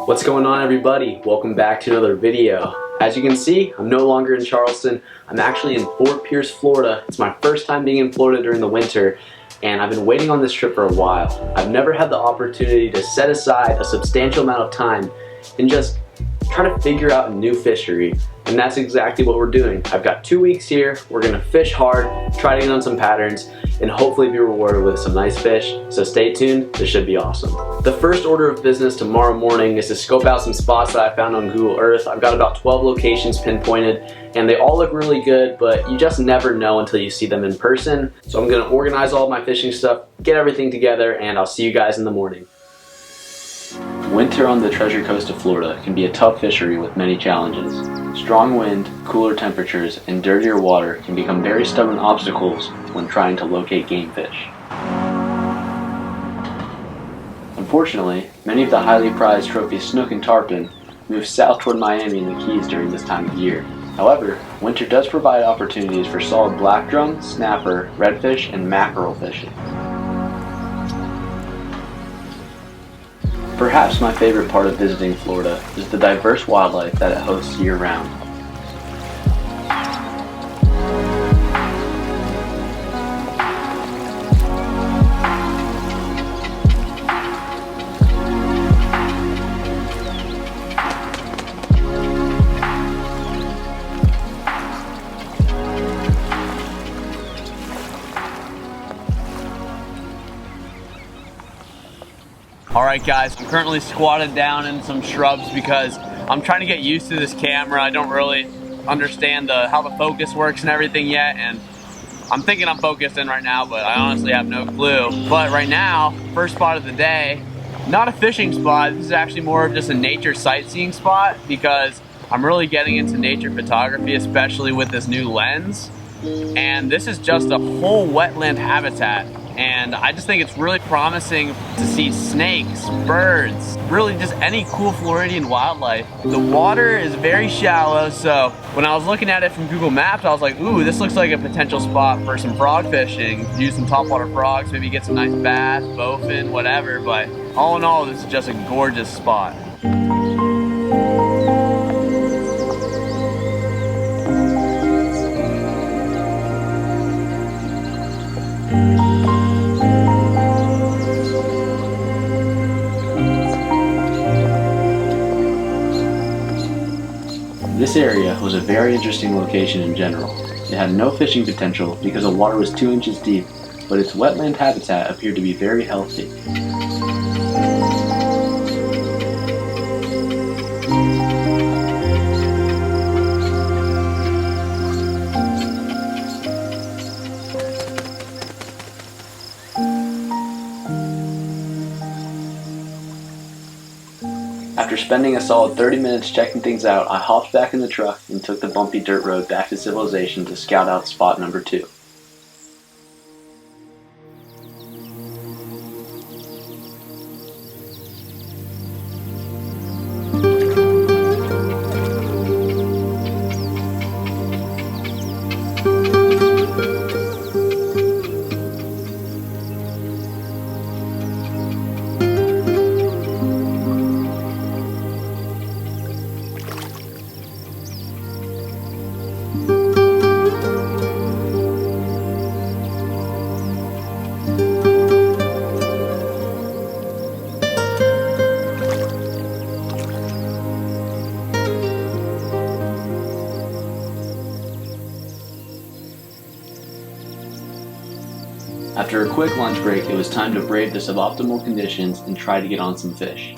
What's going on, everybody? Welcome back to another video. As you can see, I'm no longer in Charleston. I'm actually in Fort Pierce, Florida. It's my first time being in Florida during the winter, and I've been waiting on this trip for a while. I've never had the opportunity to set aside a substantial amount of time and just try to figure out a new fishery, and that's exactly what we're doing. I've got 2 weeks here. We're gonna fish hard, try to get on some patterns, and hopefully be rewarded with some nice fish. So stay tuned, this should be awesome. The first order of business tomorrow morning is to scope out some spots that I found on Google Earth. I've got about 12 locations pinpointed, and they all look really good, but you just never know until you see them in person. So I'm gonna organize all my fishing stuff, get everything together, and I'll see you guys in the morning. Winter on the Treasure Coast of Florida can be a tough fishery with many challenges. Strong wind, cooler temperatures, and dirtier water can become very stubborn obstacles when trying to locate game fish. Unfortunately, many of the highly prized trophy snook and tarpon move south toward Miami and the Keys during this time of year. However, winter does provide opportunities for solid black drum, snapper, redfish, and mackerel fishing. Perhaps my favorite part of visiting Florida is the diverse wildlife that it hosts year-round. Alright guys, I'm currently squatted down in some shrubs because I'm trying to get used to this camera. I don't really understand how the focus works and everything yet, and I'm thinking I'm focused in right now, but I honestly have no clue. But right now, first spot of the day, not a fishing spot. This is actually more of just a nature sightseeing spot because I'm really getting into nature photography, especially with this new lens. And this is just a whole wetland habitat. And I just think it's really promising to see snakes, birds, really just any cool Floridian wildlife. The water is very shallow, so when I was looking at it from Google Maps, I was like, ooh, this looks like a potential spot for some frog fishing. Use some topwater frogs, maybe get some nice bass, bowfin, whatever. But all in all, this is just a gorgeous spot. This area was a very interesting location in general. It had no fishing potential because the water was 2 inches deep, but its wetland habitat appeared to be very healthy. After spending a solid 30 minutes checking things out, I hopped back in the truck and took the bumpy dirt road back to civilization to scout out spot number 2. After a quick lunch break, it was time to brave the suboptimal conditions and try to get on some fish.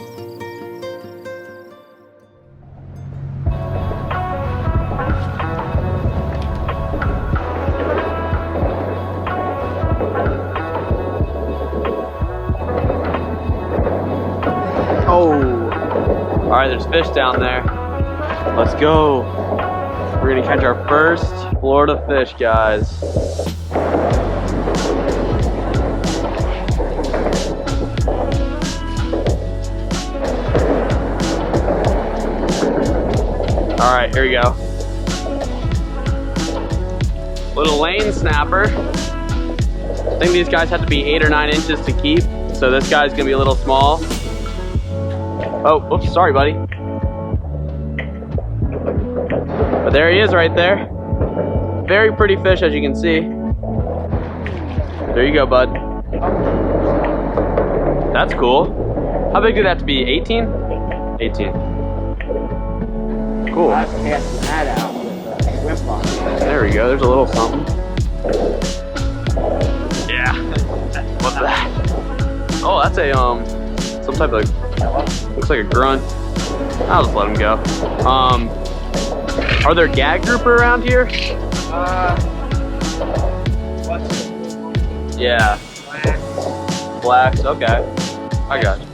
Oh, alright, there's fish down there. Let's go. We're gonna catch our first Florida fish, guys. Alright, here we go. Little lane snapper. I think these guys have to be 8 or 9 inches to keep, so this guy's gonna be a little small. Oh, oops, sorry, buddy. But there he is right there. Very pretty fish, as you can see. There you go, bud. That's cool. How big did that have to be? 18? 18. Cool. I was casting that out with a shrimp on it. There we go. There's a little something. Yeah. What's that? Oh, that's a some type of, looks like a grunt. I'll just let him go. Are there gag grouper around here? Yeah. Blacks. Okay. I got you.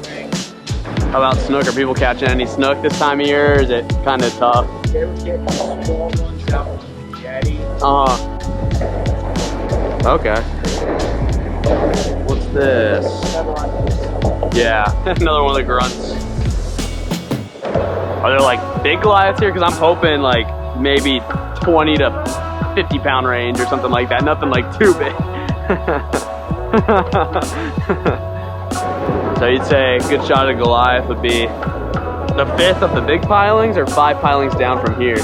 How about snook? Are people catching any snook this time of year? Or is it kind of tough? They were getting small ones out on the jetty. Okay. What's this? Yeah, another one of the grunts. Are there like big Goliaths here? Because I'm hoping like maybe 20 to 50 pound range or something like that. Nothing like too big. So you'd say a good shot at Goliath would be the 5th of the big pilings or 5 pilings down from here?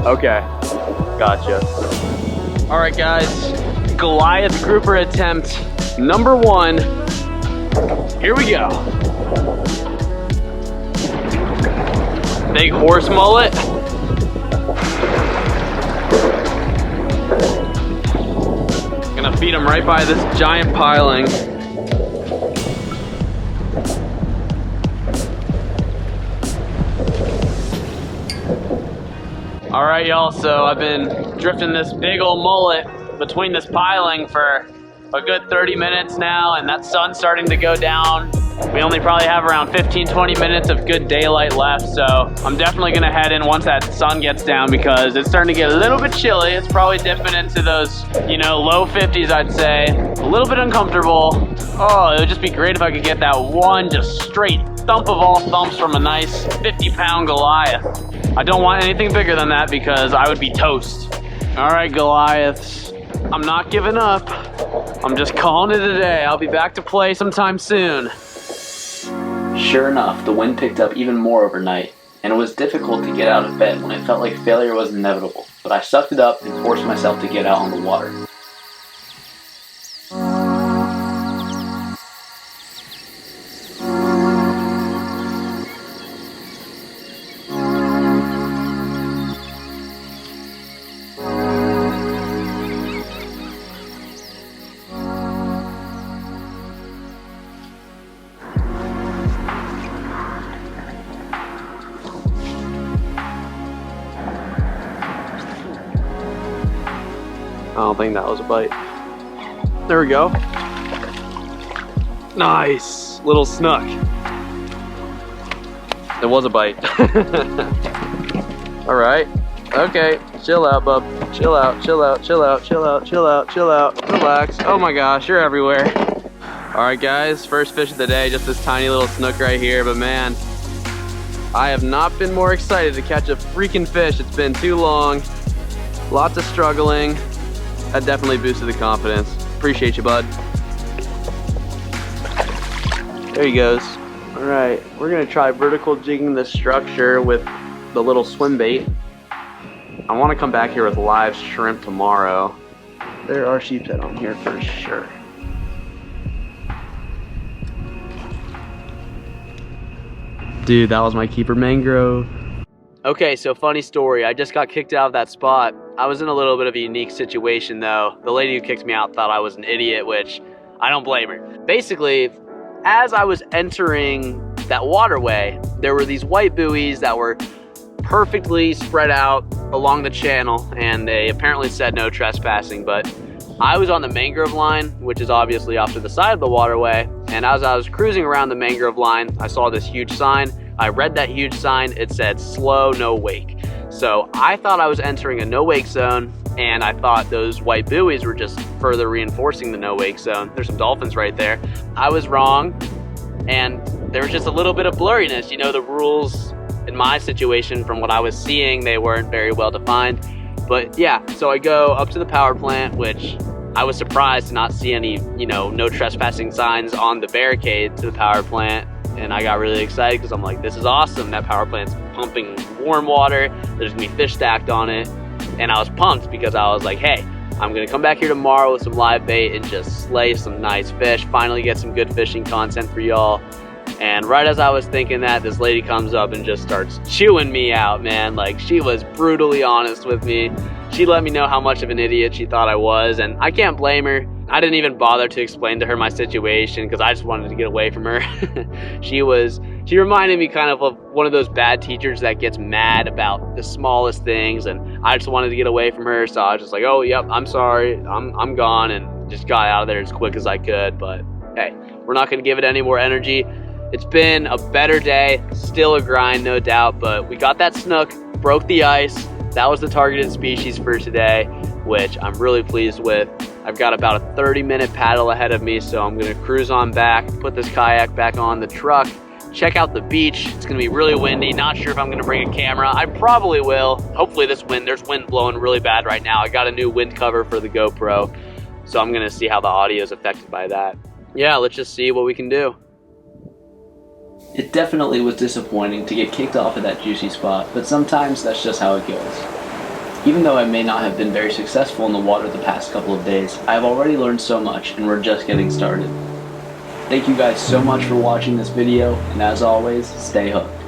Okay, gotcha. All right, guys, Goliath grouper attempt number 1. Here we go. Big horse mullet. Gonna feed him right by this giant piling. All right, y'all, so I've been drifting this big old mullet between this piling for a good 30 minutes now, and that sun's starting to go down. We only probably have around 15-20 minutes of good daylight left, so I'm definitely gonna head in once that sun gets down because it's starting to get a little bit chilly. It's probably dipping into those, you know, low 50s, I'd say. A little bit uncomfortable. Oh, it would just be great if I could get that one just straight thump of all thumps from a nice 50-pound Goliath. I don't want anything bigger than that because I would be toast. All right, Goliaths, I'm not giving up. I'm just calling it a day. I'll be back to play sometime soon. Sure enough, the wind picked up even more overnight, and it was difficult to get out of bed when it felt like failure was inevitable, but I sucked it up and forced myself to get out on the water. I don't think that was a bite. There we go. Nice little snook. It was a bite. All right. Okay. Chill out, bub. Chill out, chill out, chill out, chill out, chill out, chill out. Relax. Oh my gosh, you're everywhere. All right, guys. First fish of the day. Just this tiny little snook right here. But man, I have not been more excited to catch a freaking fish. It's been too long. Lots of struggling. That definitely boosted the confidence. Appreciate you, bud. There he goes. All right, we're gonna try vertical jigging the structure with the little swim bait. I wanna come back here with live shrimp tomorrow. There are sheephead on here for sure. Dude, that was my keeper mangrove. Okay, so funny story. I just got kicked out of that spot. I was in a little bit of a unique situation though. The lady who kicked me out thought I was an idiot, which I don't blame her. Basically, as I was entering that waterway, there were these white buoys that were perfectly spread out along the channel, and they apparently said no trespassing, but I was on the mangrove line, which is obviously off to the side of the waterway, and as I was cruising around the mangrove line, I saw this huge sign. I read that huge sign. It said slow, no wake. So I thought I was entering a no wake zone, and I thought those white buoys were just further reinforcing the no wake zone. There's some dolphins right there. I was wrong, and there was just a little bit of blurriness. You know, the rules in my situation, from what I was seeing, they weren't very well defined. But yeah, so I go up to the power plant, which I was surprised to not see any, you know, no trespassing signs on the barricade to the power plant. and I got really excited because I'm like, this is awesome. That power plant's pumping warm water. There's gonna be fish stacked on it. And I was pumped because I was like, hey, I'm gonna come back here tomorrow with some live bait and just slay some nice fish, finally get some good fishing content for y'all. And right as I was thinking that, this lady comes up and just starts chewing me out, man. Like, she was brutally honest with me. She let me know how much of an idiot she thought I was, and I can't blame her. I didn't even bother to explain to her my situation because I just wanted to get away from her. She reminded me kind of one of those bad teachers that gets mad about the smallest things, and I just wanted to get away from her, so I was just like, oh, yep, I'm sorry, I'm gone, and just got out of there as quick as I could. But hey, we're not gonna give it any more energy. It's been a better day, still a grind, no doubt, but we got that snook, broke the ice. That was the targeted species for today, which I'm really pleased with. I've got about a 30-minute paddle ahead of me, so I'm gonna cruise on back, put this kayak back on the truck, check out the beach. It's gonna be really windy. Not sure if I'm gonna bring a camera. I probably will. Hopefully there's wind blowing really bad right now. I got a new wind cover for the GoPro, so I'm gonna see how the audio is affected by that. Yeah, let's just see what we can do. It definitely was disappointing to get kicked off at that juicy spot, but sometimes that's just how it goes. Even though I may not have been very successful in the water the past couple of days, I have already learned so much and we're just getting started. Thank you guys so much for watching this video, and as always, stay hooked.